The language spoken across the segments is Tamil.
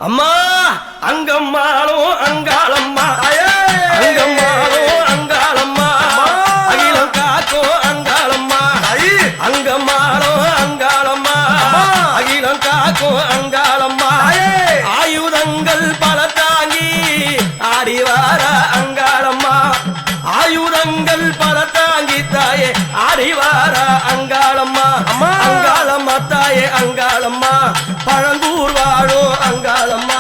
அம்மா அங்கம்மாளும் அங்காளம்மா அங்கம்மாளும் அங்காளம்மா அகிலம் காக்கும் அங்காளம்மா அங்கம்மாளும் அங்காளம்மா அகிலம் காக்கும் அங்காளம்மா ஆயுதங்கள் பல தாங்கி ஆடிவார அங்காளம்மா ஆயுதங்கள் பல தாங்கி தாயே ஆடிவார அங்காளம்மா அங்காளம்மா தாயே அங்காளம்மா பழங்கூர் வாழும் அங்காளம்மா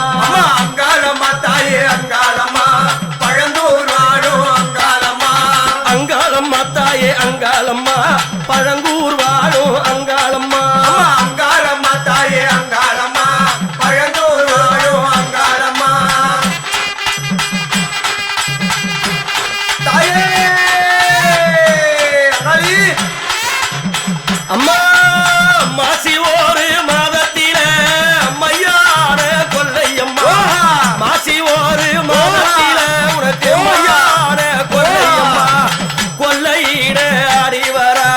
அங்காளம்மா தாயே அங்காளம்மா பழங்கூர் வாழும் அங்காளம்மா அங்காளம்மா தாயே அங்காளம்மா பழங்கூர் வாழும் அங்காளம்மா அங்காளம்மா தாயே அங்காளம்மா பழங்கூர் வாழும் அங்காளம்மா தாயே அங்காளி அம்மா மாசி ஒரு மாதத்தில மையான கொல்லையம்மா மாசி ஒரு மாதத்தில உனக்கு மையான கொல்லையம்மா கொல்லையிட அடிவரா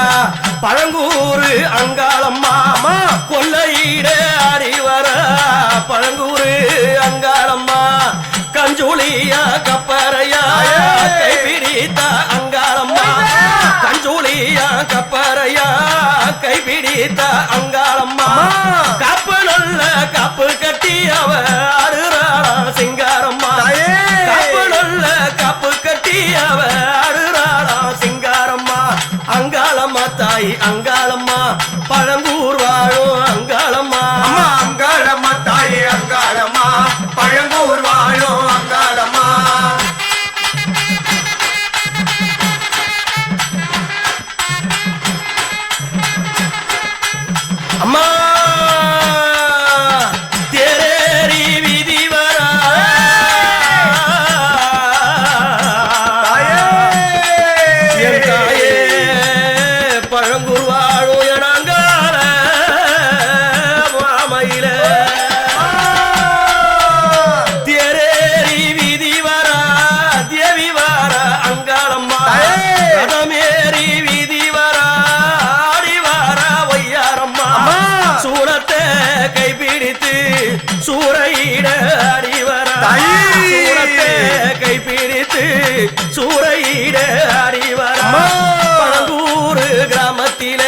பழங்கூரு அங்காளம்மா கொல்லையிட அடிவரா பழங்கூரு அங்காளம்மா கஞ்சூலியா கப்பரையா கைப்பிடித்த அங்காளம்மா கஞ்சூலியா கப்பரையா கைப்பிடித்த அங்காளம்மா காப்பு நல்ல காப்பு கட்டி அவ ஆடுறாளா சிங்காரம்மா காப்பு நல்ல காப்பு கட்டி அவ ஆடுறாளா சிங்காரம்மா அங்காளம்மா தாய் அங்காளம்மா பழங்கூர் வாழும் அங்காளம்மா அங்காளம்மா தாயே அங்காளம்மா பழங்கூர் வாழும் அங்காளம்மா அம்மா தேரேறி விதி வரா என் தாயே பழங்கூர் வாழும் எனங்கால மாமையில தேரேறி விதி வரா தேவி வாரா அங்காளம்மா ரதமேறி விதி வரா ஆடி வாரா ஒய்யாரம்மா சூரத்தை கைப்பிடித்து சூறையிட அடிவரா சூரத்தை கைப்பிடித்து சூறையிட அடிவரா பழங்கூரு கிராமத்தில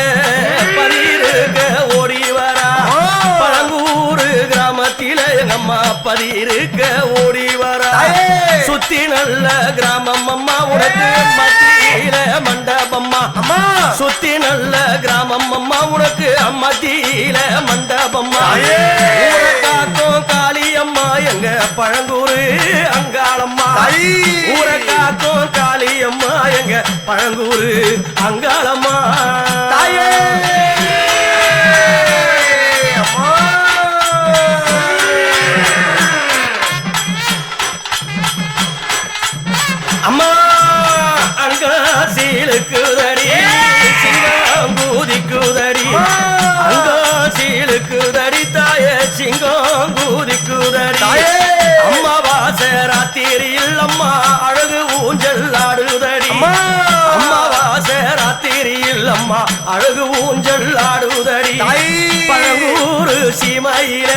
பதிருக்க ஓடிவரா பழங்கூரு கிராமத்தில எங்கம்மா பதிருக்க ஓடிவரா சுத்தி நல்ல கிராமம் அம்மா உனக்கு மத்தியில மண்டபம்மா சுத்தி நல்ல கிராமம் அம்மா உனக்கு மத்தியில மண்டபம்மா ஊரை காக்கும் காளியம்மா எங்க பழங்கூரு அங்காளம்மா ஊரை காக்கும் காளியம்மா எங்க பழங்கூரு அங்காளம்மா தாயே அம்மா அங்காசீலுக்குதடி சிங்காங்கூதிக்குதடி அங்காசீலுக்குதடி தாய சிங்காங்கூதிக்குதடி அம்மாவாசை ராத்திரியில் அம்மா அழகு ஊஞ்சல் ஆடுதடி அம்மாவாசை ராத்திரியில் அம்மா அழகு ஊஞ்சல் ஆடுதடி பழங்கூரு சீமையில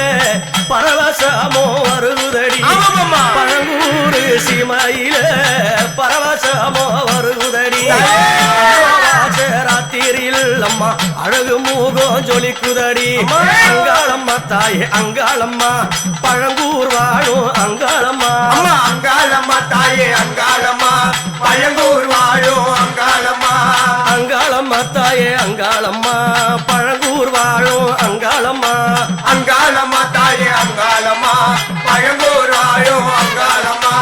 பரவசமோ வருகுதடி பழங்கூரு சீமையில பரவசமோ வருகுதடி அம்மாவாசை ராத்திரியில் அம்மா அழகு மூகம் ஜொலிக்குதடி அங்காளம்மா தாயே அங்காளம்மா பழங்கூர் வாழும் அங்காளம்மா அங்காளம்மா தாயே அங்காளம்மா பழங்கூர் வாழும் அங்காளம்மா அங்காளம்மா தாயே அங்காளம்மா பழங்கூர் வாழும் அங்காளம்மா அங்காளம்மா தாயே அங்காளம்மா பழங்கூர் வாழும் அங்காளம்மா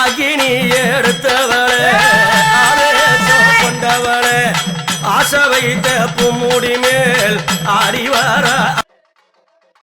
அகினி எடுத்தவளே ஆவேசம் கொண்டவளே ஆசை வைத்த பூமுடி மேல் ஆடி வர